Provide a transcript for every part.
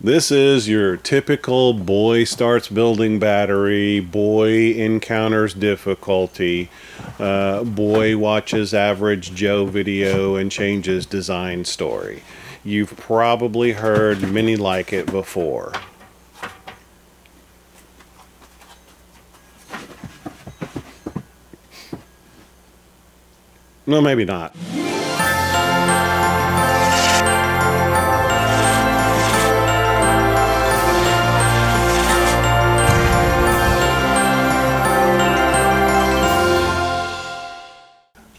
This is your typical boy starts building battery, boy encounters difficulty, boy watches average Joe video and changes design story. You've probably heard many like it before. No, maybe not.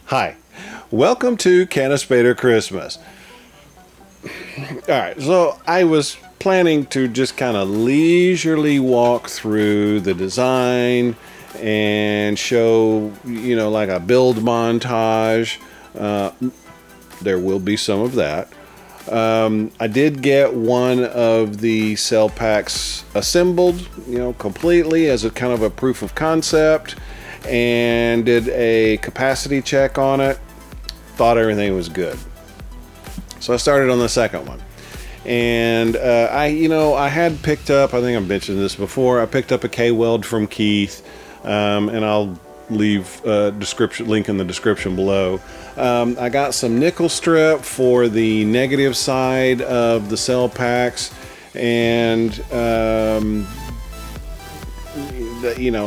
Hi, welcome to Spader Christmas. Alright, so I was planning to just kind of leisurely walk through the design and show, like a build montage. There will be some of that. I did get one of the cell packs assembled, completely as a kind of a proof of concept, and did a capacity check on it. Thought everything was good. So I started on the second one. And I had picked up, I think I've mentioned this before, I picked up a K-weld from Keith, and I'll leave a link in the description below. I got some nickel strip for the negative side of the cell packs, and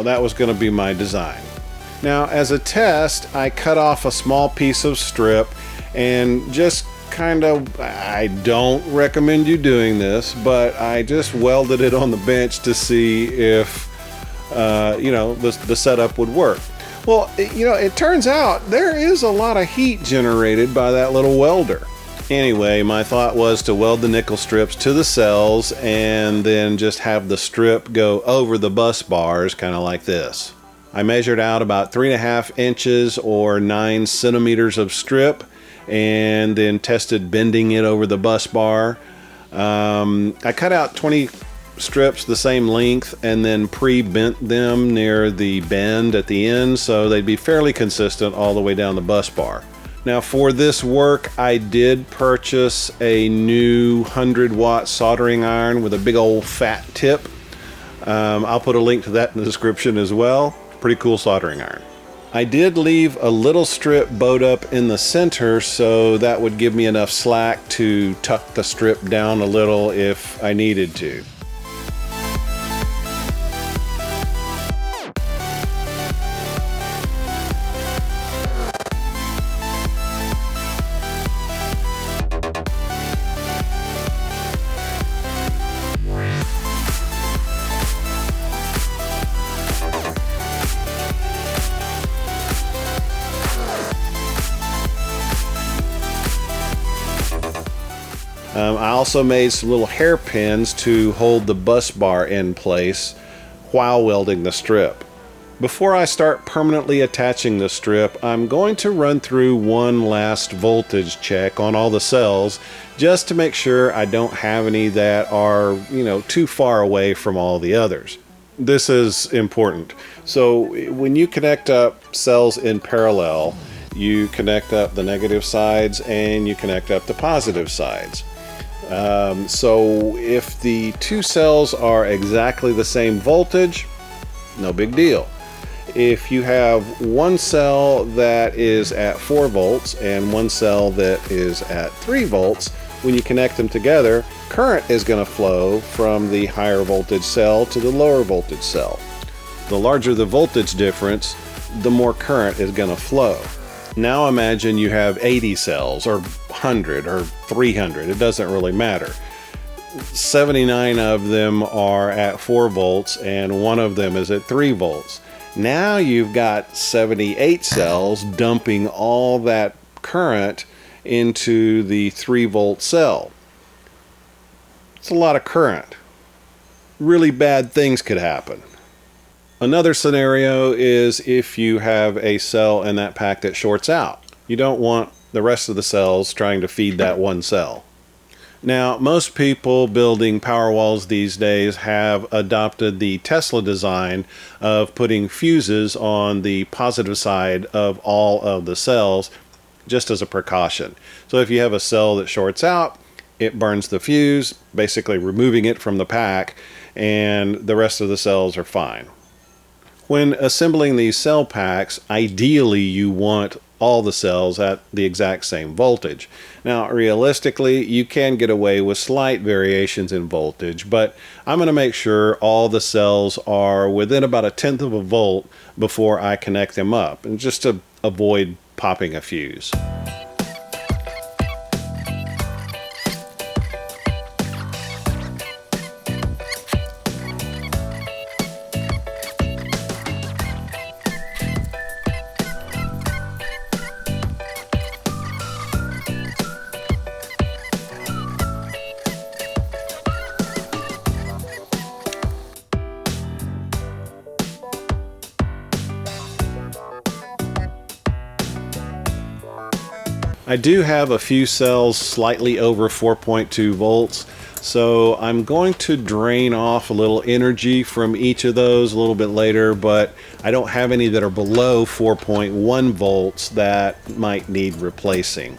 that was going to be my design. Now, as a test, I cut off a small piece of strip and just I don't recommend you doing this, but I just welded it on the bench to see if, the setup would work. Well, it turns out there is a lot of heat generated by that little welder. Anyway, my thought was to weld the nickel strips to the cells and then just have the strip go over the bus bars, kind of like this. I measured out about 3.5 inches or 9 centimeters of strip and then tested bending it over the bus bar. I cut out 20 strips the same length and then pre-bent them near the bend at the end so they'd be fairly consistent all the way down the bus bar. Now for this work, I did purchase a new 100-watt soldering iron with a big old fat tip. I'll put a link to that in the description as well. Pretty cool soldering iron. I did leave a little strip bowed up in the center so that would give me enough slack to tuck the strip down a little if I needed to. I also made some little hairpins to hold the bus bar in place while welding the strip. Before I start permanently attaching the strip, I'm going to run through one last voltage check on all the cells just to make sure I don't have any that are, too far away from all the others. This is important. So when you connect up cells in parallel, you connect up the negative sides and you connect up the positive sides. So if the two cells are exactly the same voltage, no big deal. If you have one cell that is at 4 volts and one cell that is at 3 volts, when you connect them together, current is going to flow from the higher voltage cell to the lower voltage cell. The larger the voltage difference, the more current is going to flow. Now imagine you have 80 cells or 100 or 300, it doesn't really matter. 79 of them are at 4 volts and one of them is at 3 volts. Now you've got 78 cells dumping all that current into the 3 volt cell. It's a lot of current. Really bad things could happen. Another scenario is if you have a cell in that pack that shorts out. You don't want the rest of the cells trying to feed that one cell. Now, most people building Powerwalls these days have adopted the Tesla design of putting fuses on the positive side of all of the cells just as a precaution. So if you have a cell that shorts out, it burns the fuse, basically removing it from the pack, and the rest of the cells are fine. When assembling these cell packs, ideally you want all the cells at the exact same voltage. Now, realistically, you can get away with slight variations in voltage, but I'm going to make sure all the cells are within about 1/10 of a volt before I connect them up, and just to avoid popping a fuse. I do have a few cells slightly over 4.2 volts, so I'm going to drain off a little energy from each of those a little bit later, but I don't have any that are below 4.1 volts that might need replacing.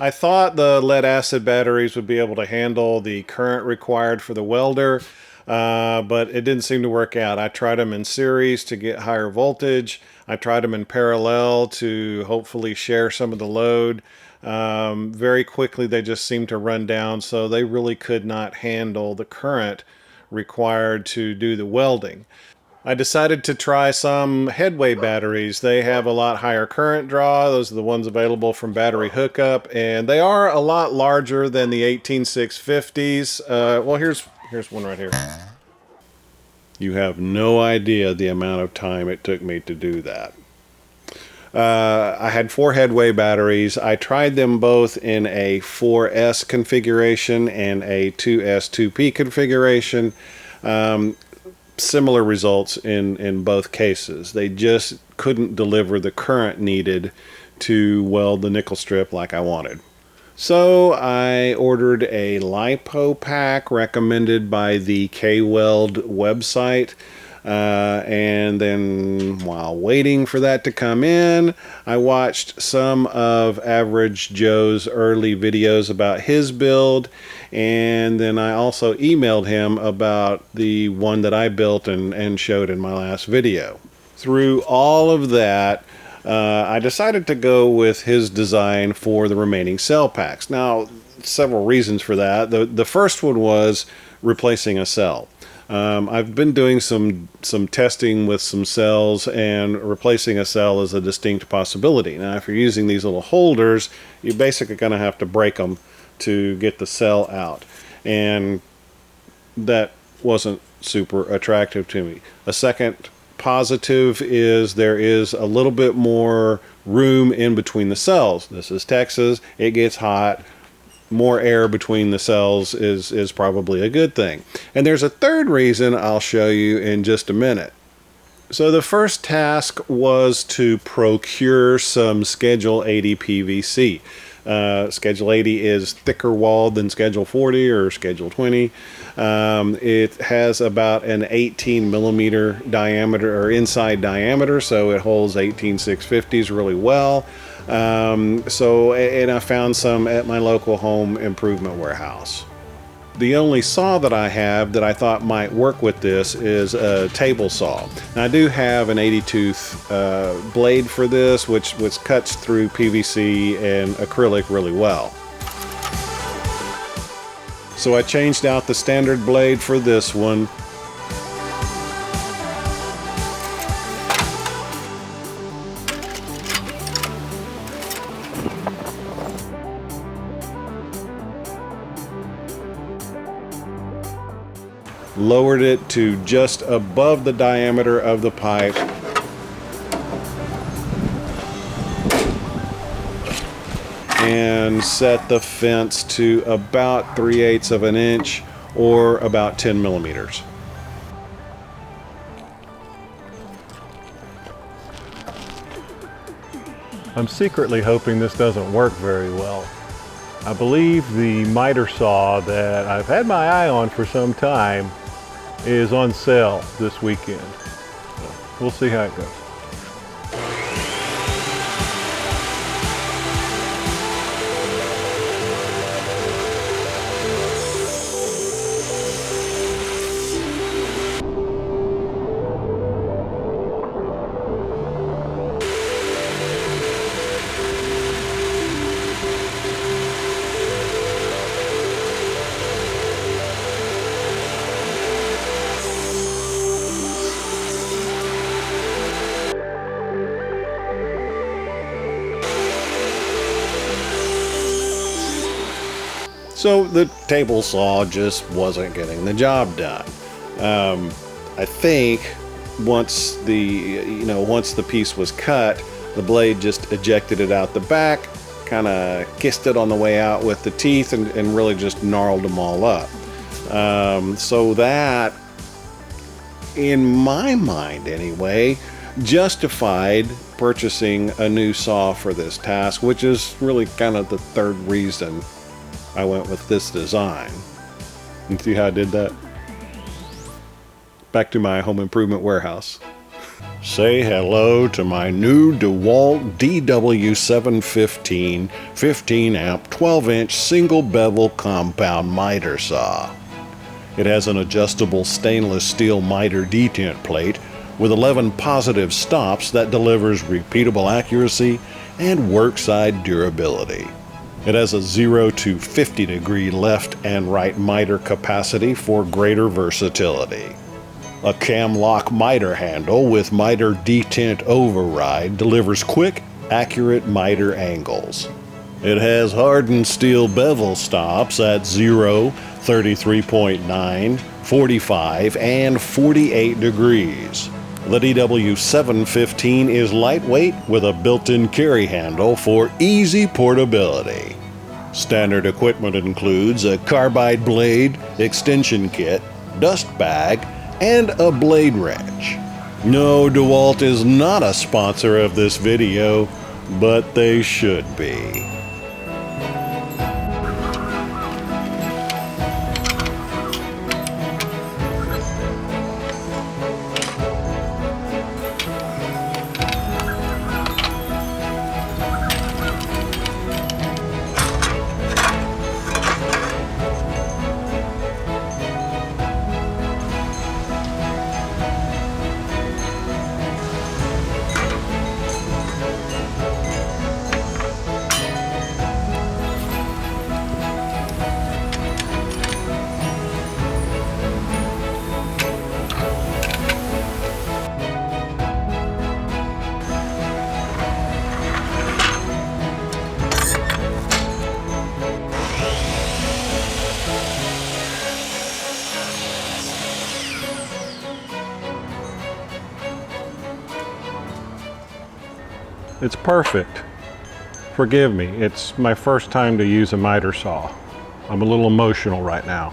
I thought the lead acid batteries would be able to handle the current required for the welder, but it didn't seem to work out. I tried them in series to get higher voltage. I tried them in parallel to hopefully share some of the load. Very quickly they just seemed to run down, so they really could not handle the current required to do the welding. I decided to try some headway batteries. They have a lot higher current draw. Those are the ones available from Battery Hookup, and they are a lot larger than the 18650s. Well, here's one right here. You have no idea the amount of time it took me to do that. I had 4 headway batteries. I tried them both in a 4S configuration and a 2S 2P configuration. Similar results in both cases. They just couldn't deliver the current needed to weld the nickel strip like I wanted. So I ordered a LiPo pack recommended by the K-Weld website. And then while waiting for that to come in, I watched some of Average Joe's early videos about his build, and then I also emailed him about the one that I built and showed in my last video. Through all of that, I decided to go with his design for the remaining cell packs. Now, several reasons for that. The first one was replacing a cell. I've been doing some testing with some cells, and replacing a cell is a distinct possibility. Now, if you're using these little holders, you're basically going to have to break them to get the cell out, and that wasn't super attractive to me. A second positive is there is a little bit more room in between the cells. This is Texas. It gets hot more air between the cells is probably a good thing. And there's a third reason I'll show you in just a minute. So the first task was to procure some Schedule 80 PVC. Schedule 80 is thicker walled than Schedule 40 or Schedule 20. It has about an 18 millimeter diameter or inside diameter, so it holds 18650s really well. And I found some at my local home improvement warehouse. The only saw that I have that I thought might work with this is a table saw. Now, I do have an 80 tooth blade for this, which cuts through PVC and acrylic really well. So I changed out the standard blade for this one. Lowered it to just above the diameter of the pipe. And set the fence to about 3/8 of an inch or about 10 millimeters. I'm secretly hoping this doesn't work very well. I believe the miter saw that I've had my eye on for some time is on sale this weekend. So we'll see how it goes. So the table saw just wasn't getting the job done. I think once the piece was cut, the blade just ejected it out the back, kind of kissed it on the way out with the teeth, and really just gnarled them all up. So that, in my mind anyway, justified purchasing a new saw for this task, which is really kind of the third reason I went with this design. And see how I did that? Back to my home improvement warehouse. Say hello to my new DeWalt DW715 15 amp 12 inch single bevel compound miter saw. It has an adjustable stainless steel miter detent plate with 11 positive stops that delivers repeatable accuracy and workside durability. It has a 0 to 50 degree left and right miter capacity for greater versatility. A cam lock miter handle with miter detent override delivers quick, accurate miter angles. It has hardened steel bevel stops at 0, 33.9, 45, and 48 degrees. The DW715 is lightweight with a built-in carry handle for easy portability. Standard equipment includes a carbide blade, extension kit, dust bag, and a blade wrench. No, DeWalt is not a sponsor of this video, but they should be. It's perfect. Forgive me, it's my first time to use a miter saw. I'm a little emotional right now.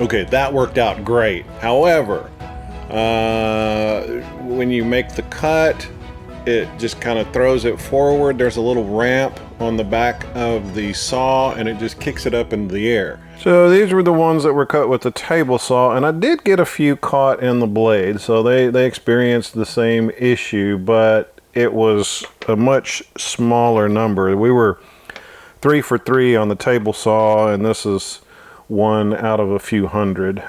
Okay, that worked out great. However, when you make the cut, it just kind of throws it forward. There's a little ramp on the back of the saw, and it just kicks it up into the air. So these were the ones that were cut with the table saw, and I did get a few caught in the blade, so they experienced the same issue, but it was a much smaller number. We were 3 for 3 on the table saw, and this is 1 out of a few hundred.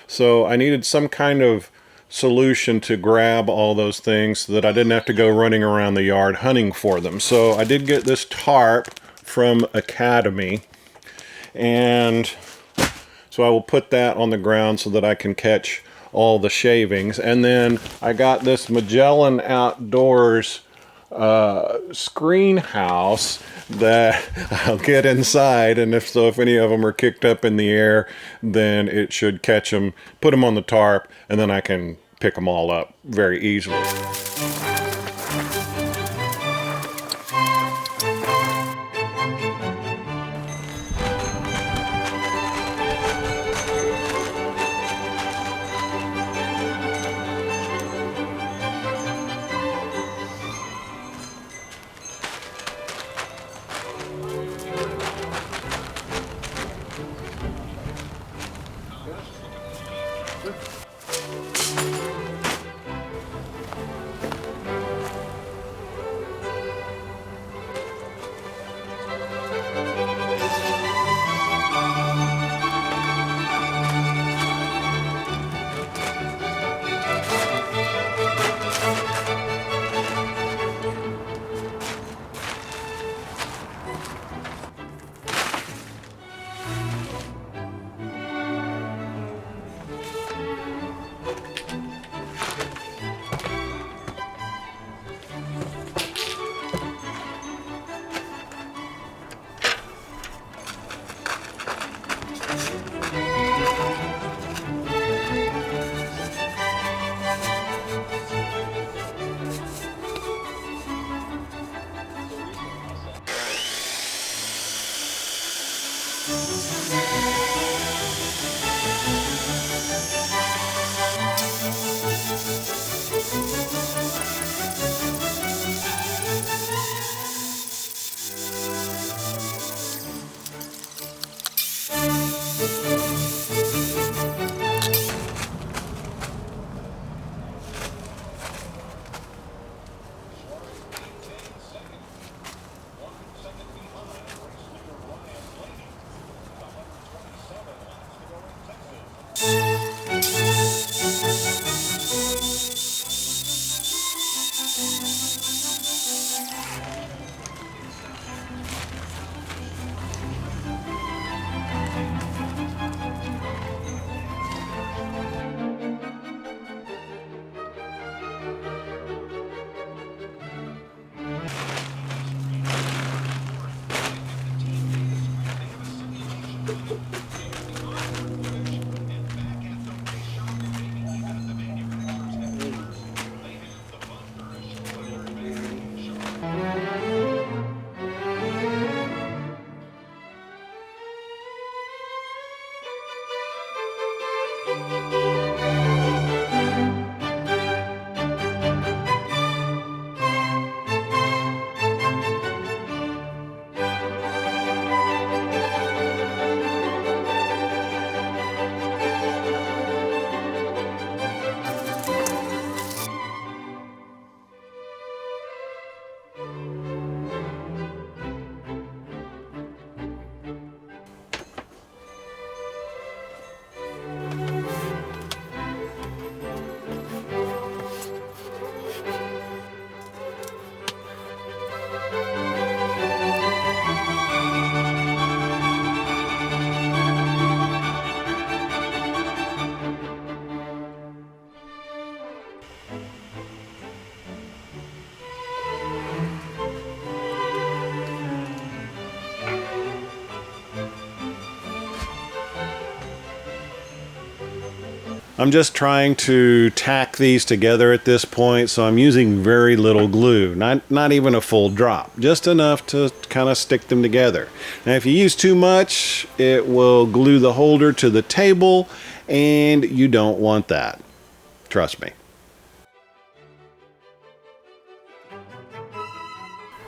So I needed some kind of solution to grab all those things so that I didn't have to go running around the yard hunting for them. So I did get this tarp from Academy, and so I will put that on the ground so that I can catch all the shavings. And then I got this Magellan Outdoors screen house that I'll get inside, and if any of them are kicked up in the air, then it should catch them, put them on the tarp, and then I can pick them all up very easily. I'm just trying to tack these together at this point, so I'm using very little glue, not even a full drop, just enough to kind of stick them together. Now if you use too much, it will glue the holder to the table, and you don't want that. Trust me.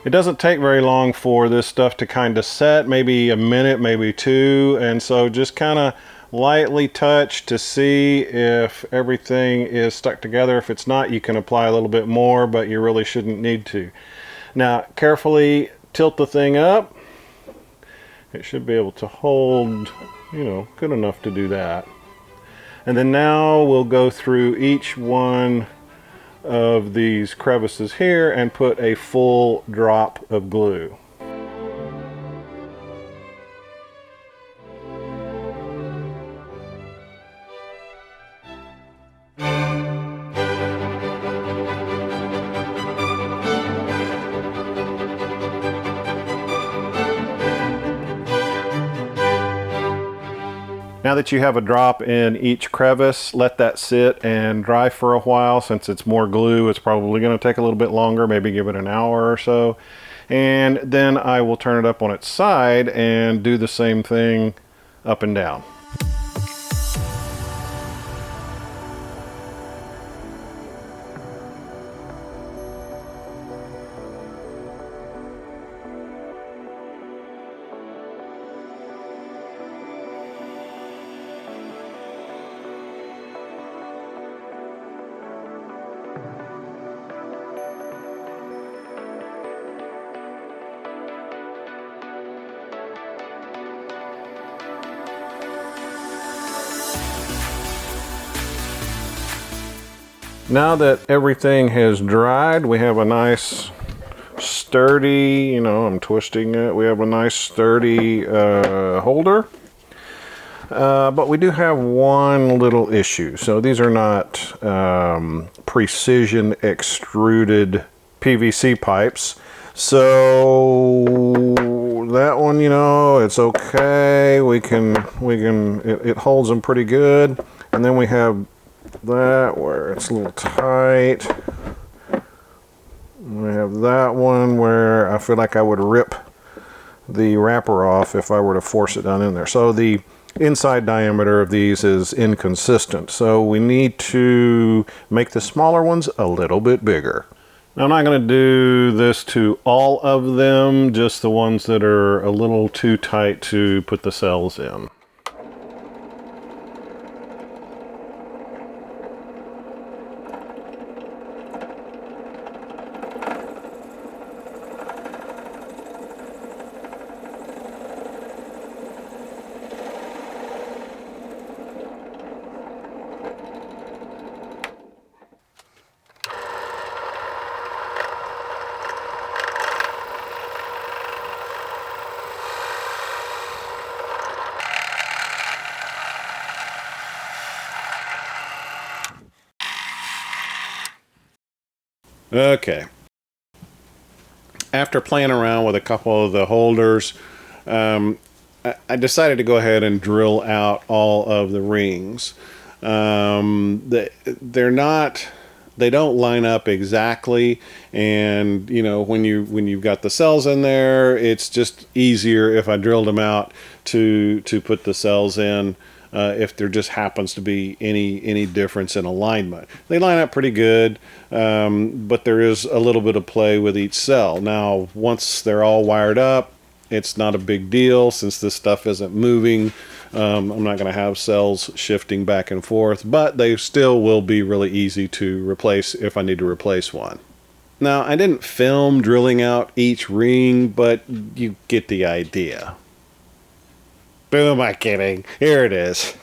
It doesn't take very long for this stuff to kind of set, maybe a minute, maybe two, and so just kind of lightly touch to see if everything is stuck together. If it's not, you can apply a little bit more, but you really shouldn't need to. Now carefully tilt the thing up. It should be able to hold, you know, good enough to do that. And then now we'll go through each one of these crevices here and put a full drop of glue. Now that you have a drop in each crevice, let that sit and dry for a while. Since it's more glue, it's probably going to take a little bit longer, maybe give it an hour or so. And then I will turn it up on its side and do the same thing up and down. Now that everything has dried, we have a nice sturdy, you know, I'm twisting it, we have a nice sturdy holder. But we do have one little issue. So these are not precision extruded PVC pipes. So that one, you know, it's okay. It holds them pretty good. And then we have that where it's a little tight. We have that one where I feel like I would rip the wrapper off if I were to force it down in there. So the inside diameter of these is inconsistent. So we need to make the smaller ones a little bit bigger. Now I'm not going to do this to all of them, just the ones that are a little too tight to put the cells in. Okay. After playing around with a couple of the holders, I decided to go ahead and drill out all of the rings. They don't line up exactly, and you know, when you've got the cells in there, it's just easier if I drilled them out to put the cells in. If there just happens to be any difference in alignment. They line up pretty good, but there is a little bit of play with each cell. Now, once they're all wired up, it's not a big deal since this stuff isn't moving. I'm not going to have cells shifting back and forth, but they still will be really easy to replace if I need to replace one. Now, I didn't film drilling out each ring, but you get the idea. Who am I kidding? Here it is.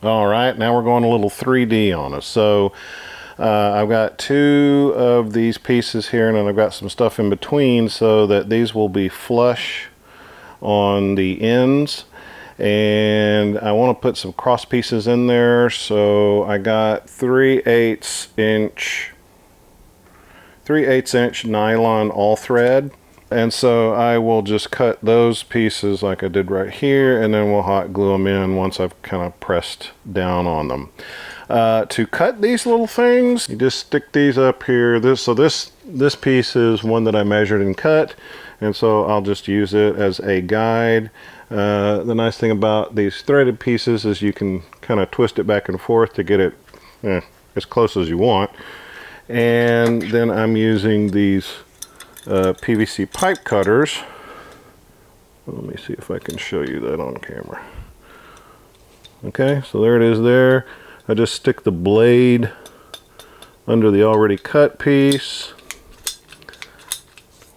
All right, now we're going a little 3D on us. So I've got 2 of these pieces here, and then I've got some stuff in between so that these will be flush on the ends. And I want to put some cross pieces in there, so I got 3/8 inch nylon all thread. And so I will just cut those pieces like I did right here, and then we'll hot glue them in once I've kind of pressed down on them. To cut these little things, you just stick these up here. This piece is one that I measured and cut, and so I'll just use it as a guide. The nice thing about these threaded pieces is you can kind of twist it back and forth to get it as close as you want. And then I'm using these PVC pipe cutters. Let me see if I can show you that on camera. Okay, so there it is there. I just stick the blade under the already cut piece.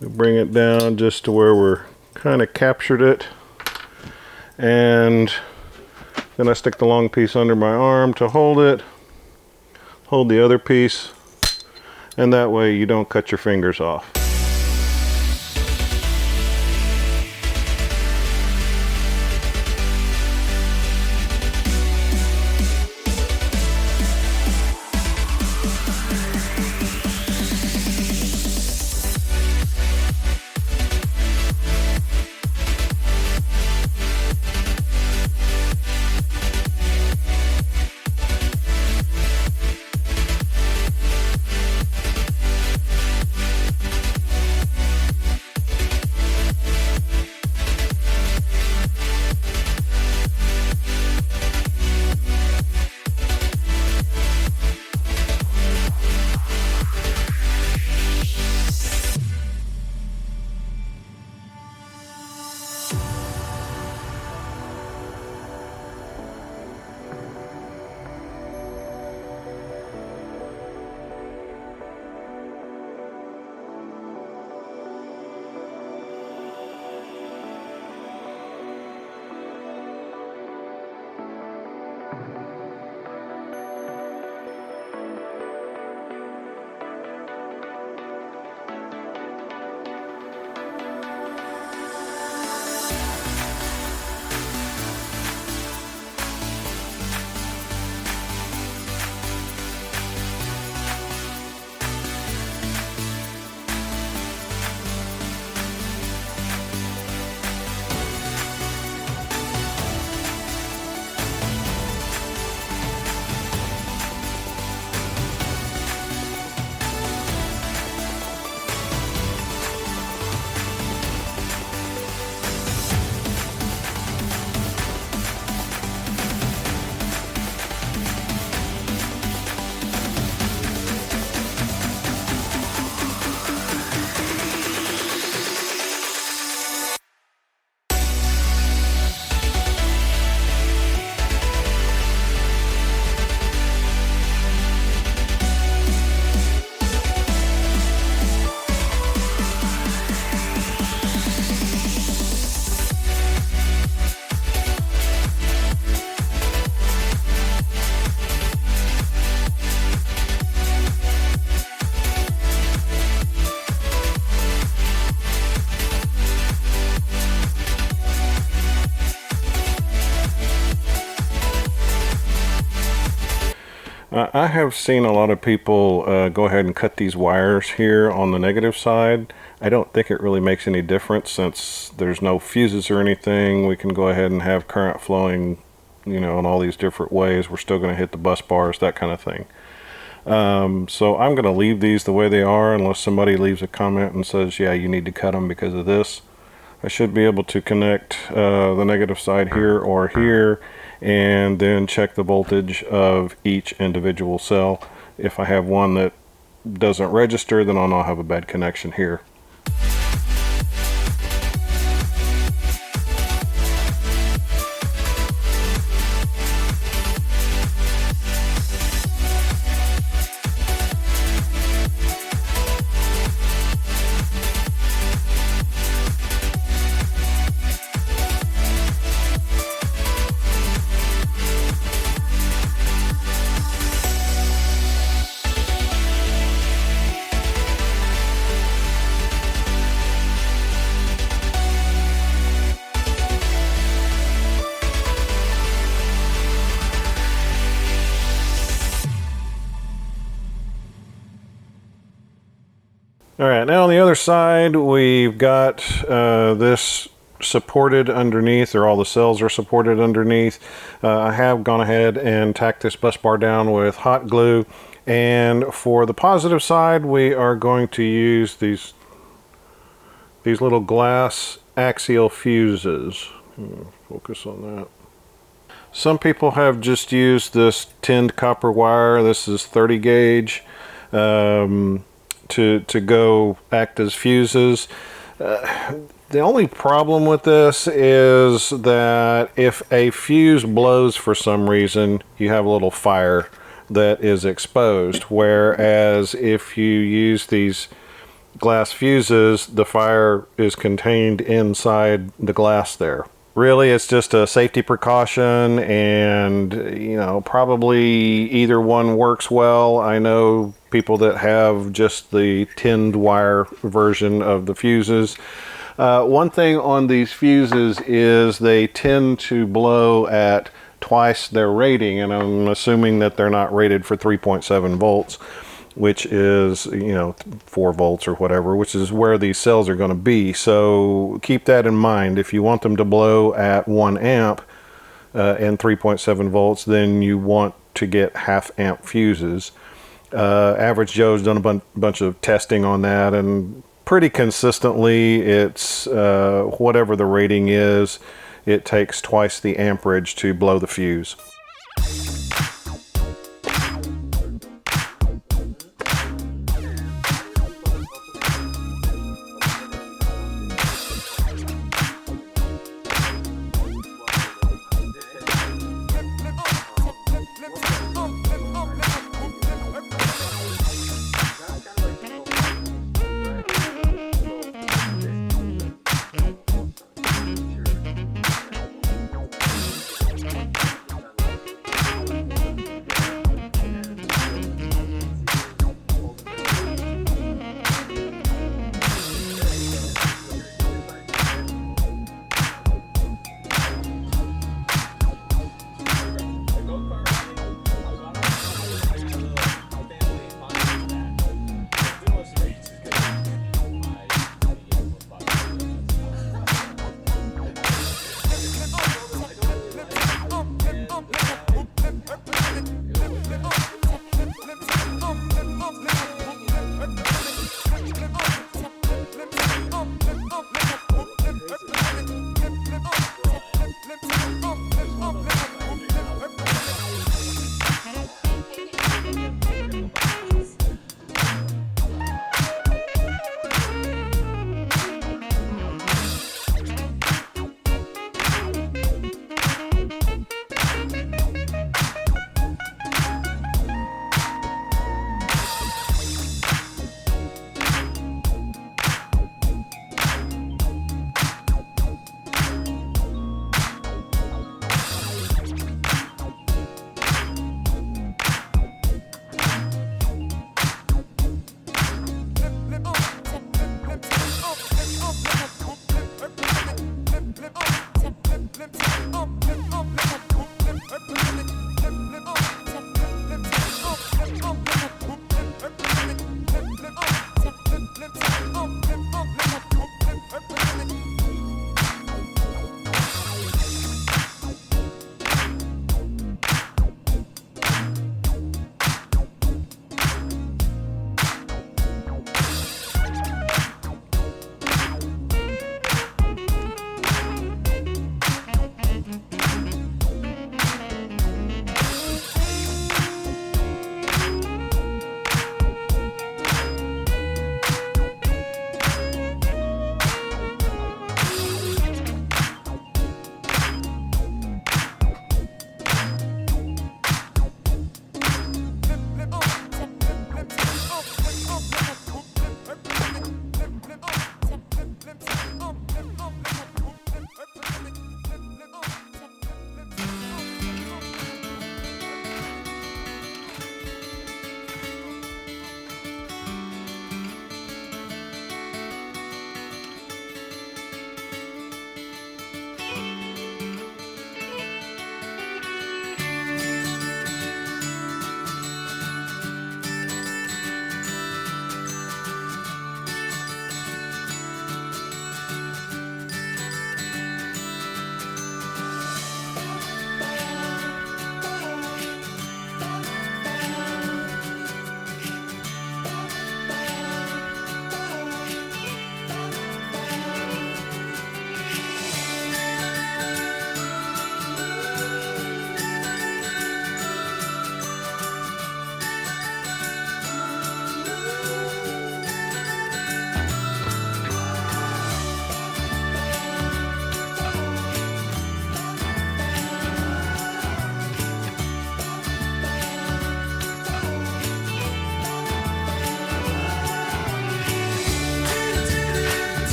We bring it down just to where we're kind of captured it. And then I stick the long piece under my arm to hold it. Hold the other piece. And that way you don't cut your fingers off. I have seen a lot of people go ahead and cut these wires here on the negative side. I don't think it really makes any difference since there's no fuses or anything. We can go ahead and have current flowing, you know, in all these different ways. We're still going to hit the bus bars, that kind of thing. So I'm going to leave these the way they are unless somebody leaves a comment and says, yeah, you need to cut them because of this. I should be able to connect the negative side here or here, and then check the voltage of each individual cell. If I have one that doesn't register, then I'll not have a bad connection here. All right, now on the other side, we've got this supported underneath, or all the cells are supported underneath. I have gone ahead and tacked this bus bar down with hot glue. And for the positive side, we are going to use these little glass axial fuses. Focus on that. Some people have just used this tinned copper wire. This is 30 gauge. To go act as fuses. The only problem with this is that if a fuse blows for some reason, you have a little fire that is exposed, whereas if you use these glass fuses, the fire is contained inside the glass there. Really, it's just a safety precaution, and probably either one works well. I know people that have just the tinned wire version of the fuses. One thing on these fuses is they tend to blow at twice their rating, and I'm assuming that they're not rated for 3.7 volts, which is 4 volts or whatever, which is where these cells are going to be. So keep that in mind. If you want them to blow at 1 amp and 3.7 volts, then you want to get half amp fuses. Average Joe's done a bunch of testing on that, and pretty consistently it's whatever the rating is, it takes twice the amperage to blow the fuse.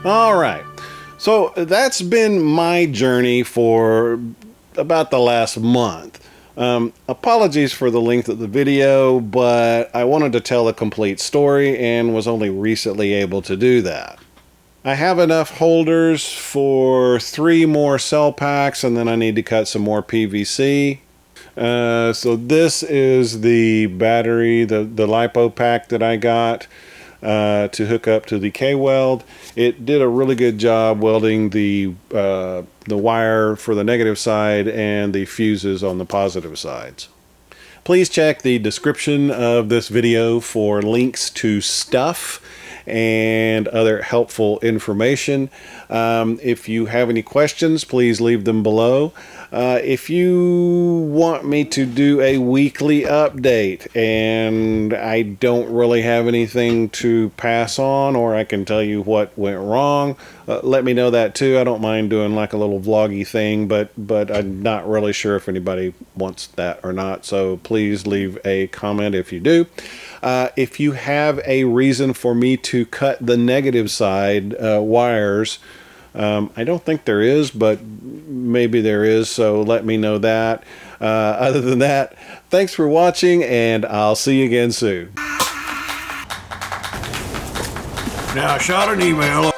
All right, so that's been my journey for about the last month. Apologies for the length of the video, but I wanted to tell a complete story and was only recently able to do that. I have enough holders for 3 more cell packs, and then I need to cut some more PVC. So this is the battery, the LiPo pack that I got to hook up to the K-weld. It did a really good job welding the wire for the negative side and the fuses on the positive sides. Please check the description of this video for links to stuff and other helpful information. If you have any questions, please leave them below. If you want me to do a weekly update and I don't really have anything to pass on, or I can tell you what went wrong, let me know that too. I don't mind doing like a little vloggy thing, but I'm not really sure if anybody wants that or not. So please leave a comment if you do. If you have a reason for me to cut the negative side wires, I don't think there is, but maybe there is, so let me know that. Other than that, thanks for watching, and I'll see you again soon. Now, I shot an email.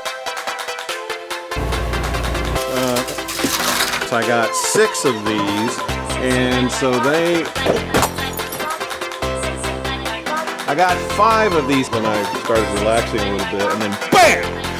So I got 6 of these, and so I got 5 of these when I started relaxing a little bit, and then BAM!